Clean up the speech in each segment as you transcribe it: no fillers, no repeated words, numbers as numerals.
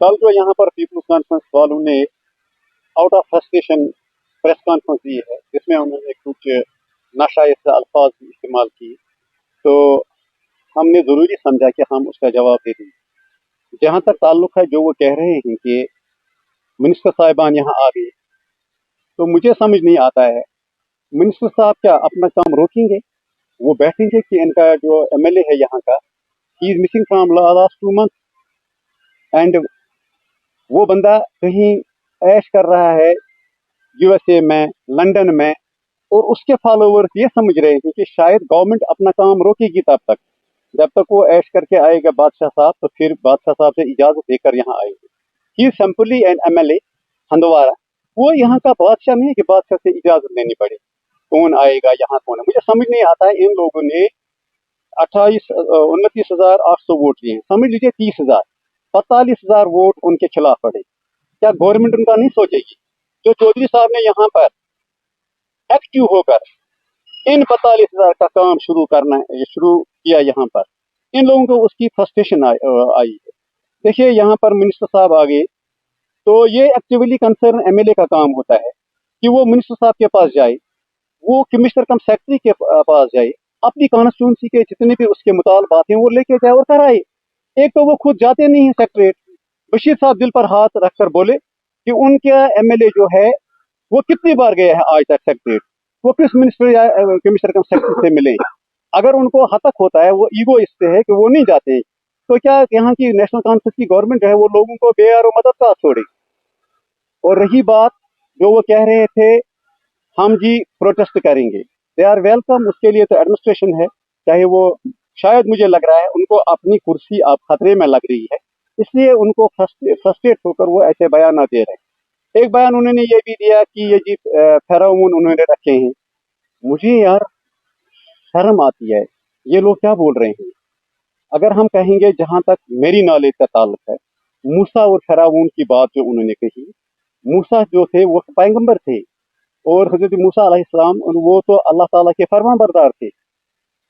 कल जो यहाँ पर पीपल्स कॉन्फ्रेंस वालों ने out of frustration press conference दी है, जिसमें उन्होंने कुछ नाशाइज अल्फाज इस्तेमाल किए, तो हमने ज़रूरी समझा कि हम उसका जवाब दे दें। जहाँ तक ताल्लुक है जो वो कह रहे हैं कि मिनिस्टर साहिबान यहाँ आ गए, तो मुझे समझ नहीं आता है मिनिस्टर साहब क्या अपना काम रोकेंगे? वो बैठेंगे कि इनका जो एमएलए है यहाँ का, he is missing from last 2 month, and वो बंदा कहीं ऐश कर रहा है यूएसए में, लंदन में, और उसके फॉलोवर्स ये समझ रहे हैं कि शायद गवर्नमेंट अपना काम रोकेगी तब तक, जब तक वो ऐश करके आएगा बादशाह साहब, तो फिर बादशाह साहब से इजाजत लेकर यहाँ आएंगे। ही सिंपली एन एमएलए हंदवारा, वो यहाँ का बादशाह नहीं है कि बादशाह से इजाजत लेनी पड़े। कौन आएगा यहाँ, कौन है, मुझे समझ नहीं आता है। इन लोगों ने 29,800 वोट लिए हैं, समझ लीजिए 30,000, 45,000 वोट उनके खिलाफ पड़े। क्या गवर्नमेंट उनका नहीं सोचेगी? जो चौधरी साहब ने यहाँ पर एक्टिव होकर इन 45,000 का काम शुरू किया यहाँ पर, इन लोगों को उसकी फ्रस्ट्रेशन आई है। देखिए यहाँ पर मिनिस्टर साहब आ गए, तो ये एक्टिवली कंसर्न एमएलए का काम होता है कि वो मिनिस्टर साहब के पास जाए, वो कमिश्नर कम सेक्रेटरी के पास जाए, अपनी कॉन्स्टिट्यूंसी के जितने भी उसके मुतालबात हैं वो लेके जाए और कराए। एक तो वो खुद जाते नहीं है सेक्रेटरीट। बशीर साहब दिल पर हाथ रखकर बोले कि उनका एमएलए जो है वो कितनी बार गया है आज तक सेक्रेटरीट, वो किस मिनिस्टर या कमिश्नर कम सेक्रेटरी से मिले। अगर उनको हतक होता है, वो ईगो इससे है कि वो नहीं जाते, तो क्या यहाँ की नेशनल कॉन्फ्रेंस की गवर्नमेंट है वो लोगों को बेयार मदद का छोड़े? और रही बात जो वो कह रहे थे हम जी प्रोटेस्ट करेंगे, दे आर वेलकम, उसके लिए तो एडमिनिस्ट्रेशन है, चाहे वो, शायद मुझे लग रहा है उनको अपनी कुर्सी अब खतरे में लग रही है, इसलिए उनको फ्रस्ट्रेट होकर वो ऐसे बयान दे रहे हैं। एक बयान उन्होंने ये भी दिया कि ये जी फेरोमोन उन्होंने रखे हैं। मुझे यार शर्म आती है, ये लोग क्या बोल रहे हैं। अगर हम कहेंगे, जहां तक मेरी नॉलेज का ताल्लुक है, मूसा और फेराउन की बात जो उन्होंने कही, मूसा जो थे वो पैगंबर थे, और हजरत मूसा अलैहिस्सलाम वो तो अल्लाह ताला के फरमाबरदार थे।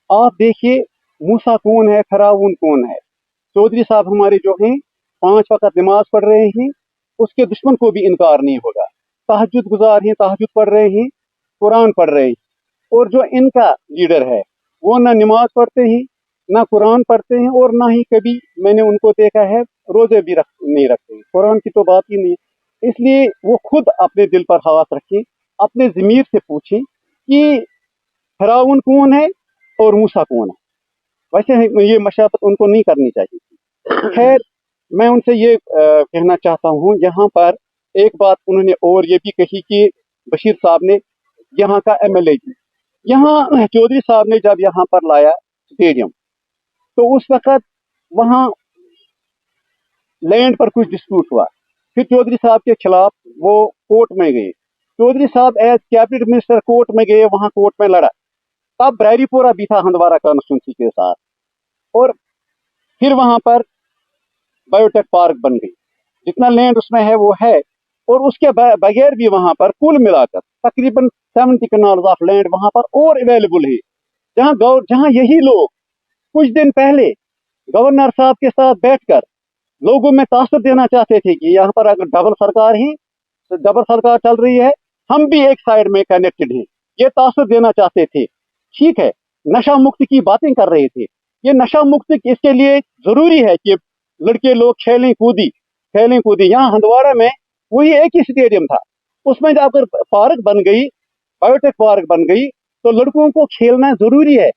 आप देखिए मूसा कौन है, फराउन कौन है। चौधरी साहब हमारे जो हैं 5 वक्त नमाज पढ़ रहे हैं, उसके दुश्मन को भी इनकार नहीं होगा। तहज्जुद गुजार हैं, तहज्जुद पढ़ रहे हैं, कुरान पढ़ रहे हैं। और जो इनका लीडर है वो ना नमाज पढ़ते हैं, ना कुरान पढ़ते हैं, और ना ही कभी मैंने उनको देखा है रोजे भी नहीं रखते हैं, कुरान की तो बात ही नहीं है। इसलिए वो खुद अपने दिल पर हाथ रखें, अपने ज़मीर से पूछें कि फिरौन कौन है और मूसा कौन है। वैसे ये मशावत उनको नहीं करनी चाहिए। खैर, मैं उनसे ये कहना चाहता हूँ, यहाँ पर एक बात उन्होंने और ये भी कही कि बशीर साहब ने यहाँ का एमएलए जी, यहाँ चौधरी साहब ने जब यहाँ पर लाया स्टेडियम, तो उस वक्त वहाँ लैंड पर कुछ डिस्प्यूट हुआ, फिर चौधरी साहब के खिलाफ वो कोर्ट में गए। चौधरी साहब एज कैबिनेट मिनिस्टर कोर्ट में गए, वहाँ कोर्ट में लड़ा, तब ब्रैरीपुरा भी था हंदवारा कॉन्स्टिट्यूंसी के साथ, और फिर वहां पर बायोटेक पार्क बन गई। जितना लैंड उसमें है वो है, और उसके बगैर भी वहां पर कुल मिलाकर तकरीबन 70 कनाल ऑफ लैंड वहां पर और अवेलेबल है, जहां यही लोग कुछ दिन पहले गवर्नर साहब के साथ बैठकर लोगों में तासुर देना चाहते थे कि यहाँ पर अगर डबल सरकार ही, डबल सरकार चल रही है, हम भी एक साइड में कनेक्टेड हैं, ये तासुर देना चाहते थे। ठीक है, नशा मुक्त की बातें कर रहे थे। ये नशा मुक्त इसके लिए जरूरी है कि लड़के लोग खेलें कूदी। यहाँ हंदवाड़ा में वही एक ही स्टेडियम था, उसमें जब अगर पार्क बन गई, बायोटेक पार्क बन गई, तो लड़कों को खेलना जरूरी है,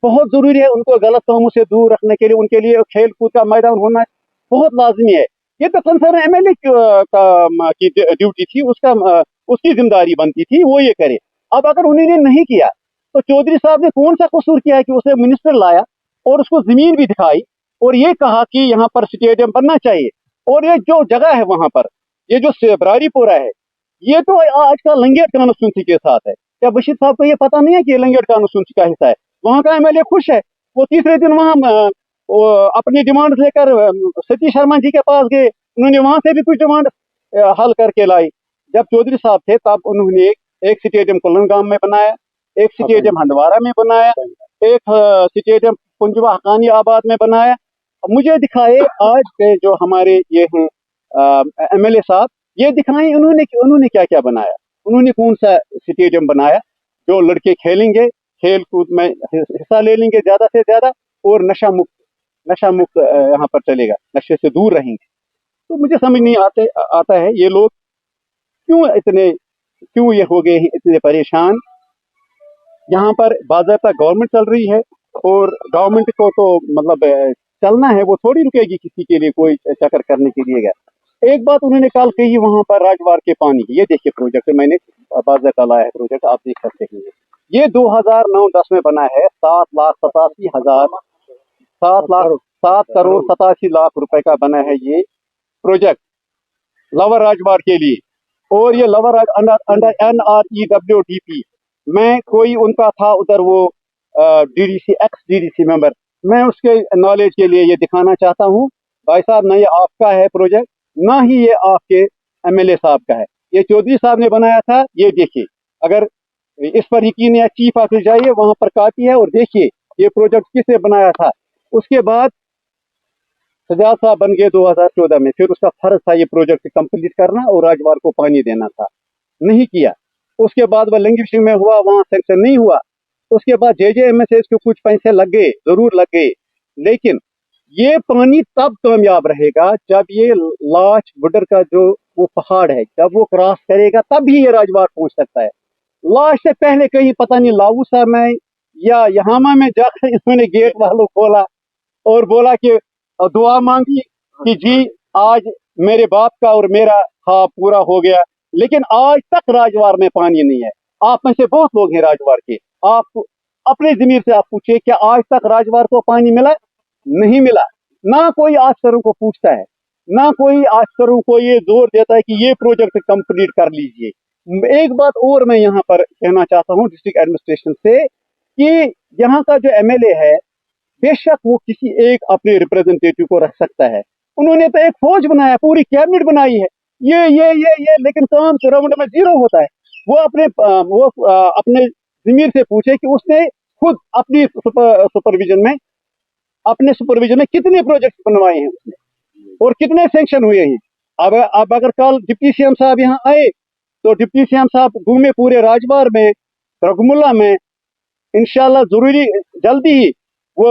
बहुत जरूरी है। उनको गलत कामों से दूर रखने के लिए उनके लिए खेल कूद का मैदान होना बहुत लाजमी है। ये तो कंसर्न एमएलए की ड्यूटी थी, उसकी जिम्मेदारी बनती थी वो ये करे। अब अगर उन्होंने नहीं किया, तो चौधरी साहब ने कौन सा कसूर किया है कि उसे मिनिस्टर लाया और उसको जमीन भी दिखाई और ये कहा कि यहाँ पर स्टेडियम बनना चाहिए। और ये जो जगह है वहां पर, ये जो बरारीपुरा है, ये तो आज का लंगेट कॉन्स्टिट्यूंसी के साथ है। क्या बशीर साहब को ये पता नहीं है कि ये लंगेट कॉन्स्टिट्यूंसी का हिस्सा है? वहां का एमएलए खुश है, वो तीसरे दिन वहां अपनी डिमांड लेकर सतीश शर्मा जी के पास गए, उन्होंने वहां से भी कुछ डिमांड हल करके लाई। जब चौधरी साहब थे तब उन्होंने एक स्टेडियम कोलनगाम में बनाया, एक स्टेडियम हंदवाड़ा में बनाया, एक स्टेडियम कुंजवा हकानी आबाद में बनाया। अब मुझे दिखाए आज के जो हमारे ये हैं MLA साहब, ये दिखाएं उन्होंने क्या क्या बनाया, उन्होंने कौन सा स्टेडियम बनाया जो लड़के खेलेंगे, खेल कूद में हिस्सा ले लेंगे ज़्यादा से ज़्यादा, और नशा मुक्त यहाँ पर चलेगा, नशे से दूर रहेंगे। तो मुझे समझ नहीं आता है ये लोग क्यों ये हो गए हैं इतने परेशान। यहाँ पर बाज़ाब्ता गवर्नमेंट चल रही है, और गवर्नमेंट को तो मतलब चलना है, वो थोड़ी रुकेगी किसी के लिए कोई चक्कर करने के लिए गया। एक बात उन्होंने कल कही वहां पर राजवार के पानी की, ये देखिए प्रोजेक्ट मैंने बाज़ाब्ता लाया है, प्रोजेक्ट आप देख सकते हैं। ये 2009-10 में बना है, 7 करोड़ 87 लाख रुपए का बना है ये प्रोजेक्ट लवर राजवार के लिए। और ये लवर अंडर NREWDP मैं कोई उनका था उधर, वो DDC एक्स DDC मेंबर, मैं उसके नॉलेज के लिए ये दिखाना चाहता हूँ भाई साहब, ना ये आपका है प्रोजेक्ट, ना ही ये आपके MLA साहब का है, ये चौधरी साहब ने बनाया था। ये देखिए, अगर इस पर यकीन है चीफ ऑफिस जाइए, वहां पर कॉपी है, और देखिए ये प्रोजेक्ट किसने बनाया था। उसके बाद सजाद साहब बन गए 2014 में, फिर उसका फर्ज था ये प्रोजेक्ट कंप्लीट करना और राजवार को पानी देना था, नहीं किया। उसके बाद वह लिंगिविशंग में हुआ, वहां सेक्शन नहीं हुआ। उसके बाद JJMSS के कुछ पैसे लग गए, जरूर लग गए, लेकिन ये पानी तब कामयाब रहेगा जब ये लाच बॉर्डर का जो वो पहाड़ है, जब वो क्रॉस करेगा तब ही ये राजवार पहुंच सकता है। लाश से पहले कहीं पता नहीं लाऊसा में या यहामा में जाकर इन्होंने गेट वालों खोला और बोला कि दुआ मांगी कि जी आज मेरे बाप का और मेरा ख्वाब पूरा हो गया, लेकिन आज तक राजवार में पानी नहीं है। आप में से बहुत लोग हैं राजवार के, आप अपने जमीर से आप पूछिए क्या आज तक राजवार को पानी मिला? नहीं मिला। ना कोई अफसरों को पूछता है, ना कोई अफसरों को ये जोर देता है कि ये प्रोजेक्ट कंप्लीट कर लीजिए। एक बात और मैं यहाँ पर कहना चाहता हूँ डिस्ट्रिक्ट एडमिनिस्ट्रेशन से कि यहाँ का जो MLA है, बेशक वो किसी एक अपने रिप्रेजेंटेटिव को रख सकता है। उन्होंने तो एक फौज बनाया, पूरी कैबिनेट बनाई है, ये लेकिन काम ग्राउंड में जीरो होता है। वो अपने जमीर से पूछे कि उसने खुद अपनी सुपरविजन में कितने प्रोजेक्ट बनवाए हैं उसने और कितने सैंक्शन हुए हैं। अब अगर कल डिप्टी CM साहब यहाँ आए तो डिप्टी CM साहब घूमे पूरे राजवार में, रगमुल्ला में, इंशाल्लाह जरूरी जल्दी ही वो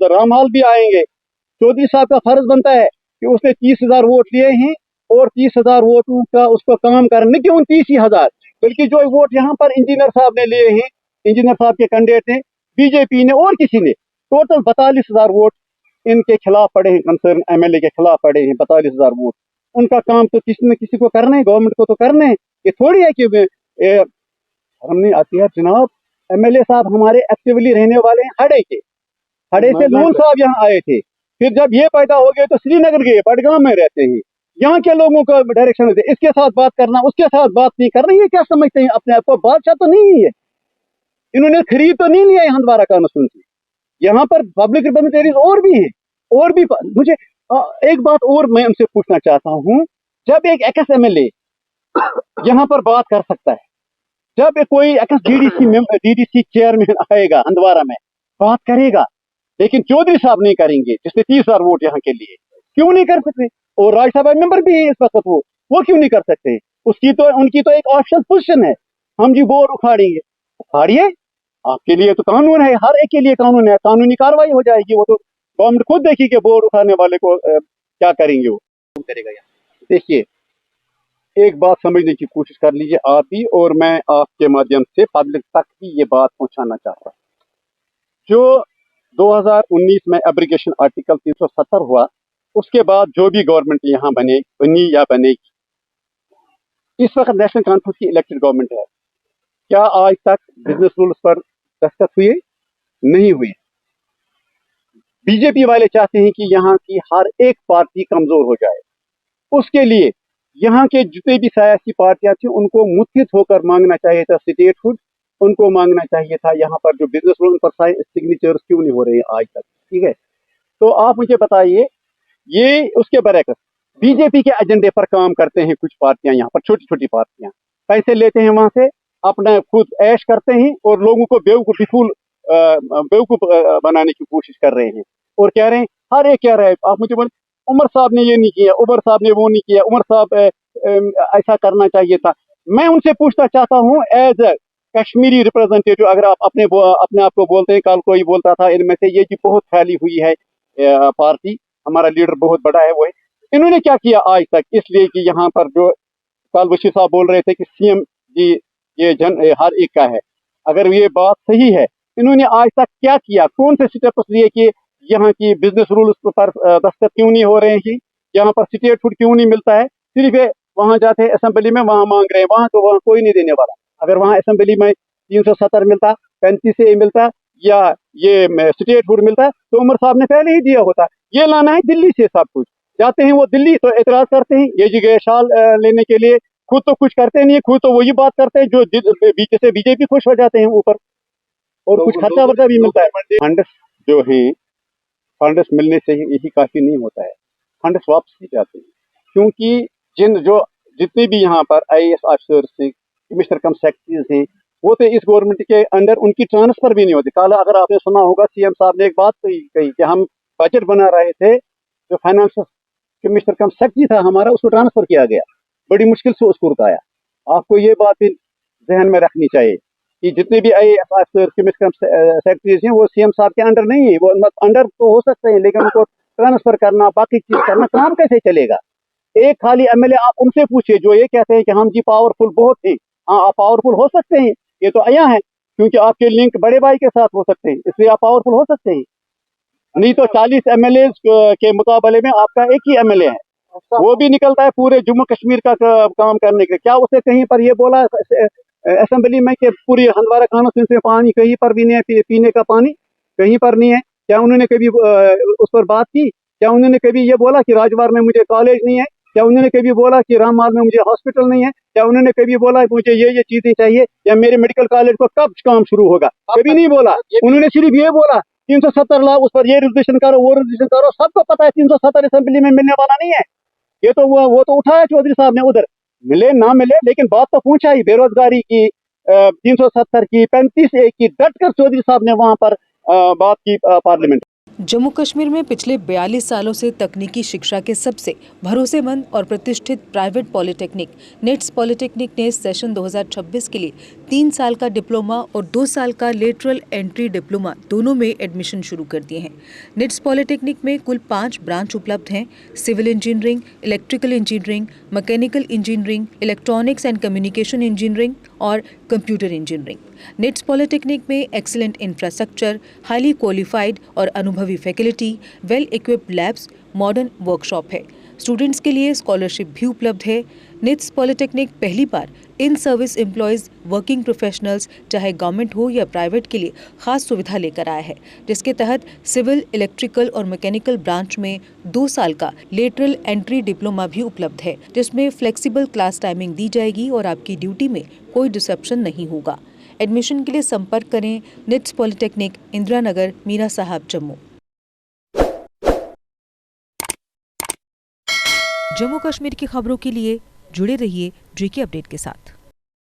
रामहाल भी आएंगे। चौधरी साहब का फर्ज बनता है कि उसने 30,000 वोट लिए हैं और 30,000 वोटों का उसको काम करने की 29,000, बल्कि जो वोट यहाँ पर इंजीनियर साहब ने लिए हैं, इंजीनियर साहब के कैंडिडेट ने, BJP ने और किसी ने, टोटल 42,000 वोट इनके खिलाफ पड़े हैं, कंसर्न MLA के खिलाफ पड़े हैं 42,000 वोट। उनका काम तो किसी न किसी को करना है, गवर्नमेंट को तो करना है। ये थोड़ी है कि शर्म नहीं आती है जनाब। MLA साहब हमारे एक्टिवली रहने वाले हैं हड़े से नून साहब यहाँ आए थे, फिर जब ये पैदा हो गए तो श्रीनगर गए, बडगाम में रहते हैं, यहाँ के लोगों को डायरेक्शन देते, इसके साथ बात करना, उसके साथ बात नहीं करना। ये क्या समझते हैं अपने आप को? बादशाह तो नहीं है, इन्होंने खरीद तो नहीं लिया यहाँ दोबारा कॉन्स्टिट्यूंसी। यहाँ पर पब्लिक रिप्रेजेंटेटिव और भी हैं, और भी मुझे एक बात और मैं उनसे पूछना चाहता हूँ, जब एक एक्स MLA यहाँ पर बात कर सकता है, जब कोई एक्स DDC चेयरमैन आएगा हंदवारा में बात करेगा, लेकिन चौधरी साहब नहीं करेंगे जिसने 30,000 वोट यहाँ के लिए, क्यों नहीं कर सकते? और राज्यसभा मेंबर भी है इस वक्त, वो क्यों नहीं कर सकते? उनकी तो एक ऑप्शन पोजिशन है, हम जी बोर्ड उखाड़िए, आपके लिए तो कानून है, हर एक के लिए कानून है, कानूनी कार्रवाई हो जाएगी। वो तो गवर्नमेंट खुद देखी कि बोर्ड उठाने वाले को क्या करेंगे, वो करेगा। देखिए, एक बात समझने की कोशिश कर लीजिए आप भी, और मैं आपके माध्यम से पब्लिक तक भी ये बात पहुंचाना चाहता हूँ। जो 2019 में एब्रिगेशन आर्टिकल 370 हुआ, उसके बाद जो भी गवर्नमेंट यहाँ बनी या बनेगी, इस वक्त नेशनल कॉन्फ्रेंस की इलेक्टेड गवर्नमेंट है, क्या आज तक बिजनेस रूल्स पर दस्तखत हुए? नहीं हुए। BJP वाले चाहते हैं कि यहाँ की हर एक पार्टी कमजोर हो जाए। उसके लिए यहाँ के जितने भी सियासी पार्टियां थी उनको मुत्थित होकर मांगना चाहिए था स्टेटहुड, उनको मांगना चाहिए था यहाँ पर जो बिजनेस रूल पर सिग्नेचर्स क्यों नहीं हो रहे हैं आज तक। ठीक है, तो आप मुझे बताइए, ये उसके बरक्स BJP के एजेंडे पर काम करते हैं कुछ पार्टियां, यहाँ पर छोटी छोटी पार्टियां पैसे लेते हैं वहां से, अपना खुद ऐश करते हैं और लोगों को बेवकूफ बनाने की कोशिश कर रहे हैं, और कह रहे हैं हर एक कह रहा है। आप मुझे बोले उमर साहब ने ये नहीं किया, उमर साहब ने वो नहीं किया, उमर साहब ऐसा करना चाहिए था। मैं उनसे पूछना चाहता हूँ एज ए कश्मीरी रिप्रेजेंटेटिव, अगर आप अपने आप को बोलते हैं, कल कोई बोलता था इनमें से ये जी बहुत फैली हुई है पार्टी, हमारा लीडर बहुत बड़ा है, वो है, इन्होंने क्या किया आज तक? इसलिए कि यहाँ पर जो कल बशीर साहब बोल रहे थे कि सीएम जी ये हर एक का है, अगर ये बात सही है, इन्होंने आज तक क्या किया? कौन से स्टेप्स लिए कि यहाँ की बिजनेस रूल्स पर दस्तखत क्यों नहीं हो रहे हैं, यहाँ पर स्टेट फूड क्यों नहीं मिलता है? सिर्फ वहाँ जाते हैं असेंबली में, वहाँ मांग रहे हैं, वहाँ कोई नहीं देने वाला। अगर वहाँ असेंबली में 370 मिलता, 35 मिलता, या ये स्टेट फूड मिलता, तो उमर साहब ने पहले ही दिया होता। ये लाना है दिल्ली से सब कुछ, जाते हैं वो दिल्ली तो एतराज करते हैं, ये जगह शाल लेने के लिए, खुद तो कुछ करते नहीं, खुद तो वही बात करते हैं जो से बीजेपी खुश हो जाते हैं ऊपर, और तो कुछ खर्चा वर्चा भी मिलता है। फंड्स जो हैं, फंड्स मिलने से यही काफी नहीं होता है, फंड्स वापस ही जाते हैं, क्योंकि जितने भी यहाँ पर IAS ऑफिसर्स हैं, कमिश्नर कम सेक्रेटरीज हैं, वो तो इस गवर्नमेंट के अंडर उनकी ट्रांसफर भी नहीं होती। कल अगर आपने सुना होगा सीएम साहब ने एक बात कही कि हम बजट बना रहे थे, जो फाइनेंस कमिश्नर कम सेक्रेटरी था हमारा, उसको ट्रांसफर किया गया, बड़ी मुश्किल से उसको रुकाया। आपको ये बात भी जहन में रखनी चाहिए कि जितने भी IAS ऑफिसर्स कमिश्नर कम सेक्रेटरीज हैं, वो सीएम साहब के अंडर नहीं है, वो अंडर तो हो सकते हैं, लेकिन उनको ट्रांसफर करना, बाकी चीज करना, काम कैसे चलेगा? एक खाली MLA आप उनसे पूछिए जो ये कहते हैं कि हम जी पावरफुल बहुत हैं। हाँ, आप पावरफुल हो सकते हैं, ये तो आया है, क्योंकि आपके लिंक बड़े भाई के साथ हो सकते हैं, इसलिए आप पावरफुल हो सकते हैं। नहीं तो 40 MLA के मुकाबले में आपका एक ही MLA है, वो भी निकलता है पूरे जम्मू कश्मीर का काम करने के लिए। क्या उसने कहीं पर ये बोला असेंबली में कि पूरी हंदवारा कॉन्स्टिट्यूंसी में पानी कहीं पर भी नहीं है, पीने का पानी कहीं पर नहीं है? क्या उन्होंने कभी उस पर बात की? क्या उन्होंने कभी ये बोला कि राजवार में मुझे कॉलेज नहीं है? क्या उन्होंने कभी बोला कि राममाल में मुझे हॉस्पिटल नहीं है? क्या उन्होंने कभी बोला मुझे ये चीजें चाहिए, या मेरे मेडिकल कॉलेज को कब काम शुरू होगा? कभी नहीं बोला। उन्होंने सिर्फ ये बोला 370 लाख उस पर ये रिजर्वेशन करो, वो रिजर्वेशन करो। सबको पता है 370 असेंबली में मिलने वाला नहीं है। ये तो वो तो उठाया चौधरी साहब ने, उधर मिले ना मिले, लेकिन बात तो पूछा ही बेरोजगारी की, 370 की, 35A की, डट कर चौधरी साहब ने वहां पर बात की पार्लियामेंट। जम्मू कश्मीर में पिछले 42 सालों से तकनीकी शिक्षा के सबसे भरोसेमंद और प्रतिष्ठित प्राइवेट पॉलिटेक्निक निट्स पॉलिटेक्निक ने सेशन 2026 के लिए 3 साल का डिप्लोमा और 2 साल का लेटरल एंट्री डिप्लोमा दोनों में एडमिशन शुरू कर दिए हैं। निट्स पॉलिटेक्निक में कुल 5 ब्रांच उपलब्ध हैं: civil engineering, electrical engineering, mechanical engineering, electronics and communication engineering और कंप्यूटर इंजीनियरिंग। निट्स पॉलिटेक्निक में एक्सीलेंट इंफ्रास्ट्रक्चर, हाईली क्वालिफाइड और अनुभवी faculty, well equipped labs, modern workshop है। स्टूडेंट्स के लिए स्कॉलरशिप भी उपलब्ध है। निट्स पॉलिटेक्निक पहली बार in service employees, working professionals, चाहे गवर्नमेंट हो या प्राइवेट, के लिए खास सुविधा लेकर आया है, जिसके तहत सिविल, इलेक्ट्रिकल और मैकेनिकल ब्रांच में 2 साल का लेटरल एंट्री डिप्लोमा भी उपलब्ध है, जिसमें फ्लेक्सिबल क्लास टाइमिंग दी जाएगी और आपकी ड्यूटी में कोई डिसरप्शन नहीं होगा। एडमिशन के लिए संपर्क करें निट्स पॉलिटेक्निक, इंदिरा नगर, मीरा साहब, जम्मू। जम्मू कश्मीर की खबरों के लिए जुड़े रहिए JK अपडेट के साथ।